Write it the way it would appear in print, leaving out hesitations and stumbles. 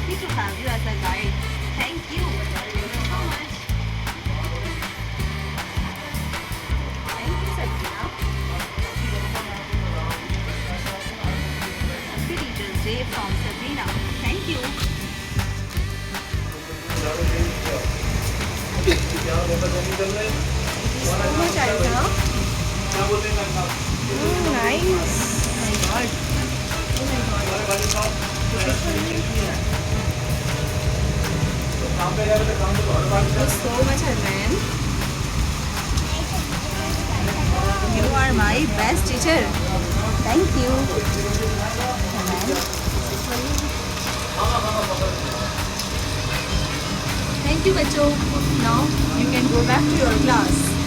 happy to have you as a guide. Thank you. Thank you so much. Thank you, Sabrina. Happy Teacher's Day from Sabrina. Thank you. So much Aisha. Nice. Oh my god. Oh my god. Thank you so much, Arman. You are my best teacher. Thank you. Arman. Thank you, बच्चों. Now you can go back to your class.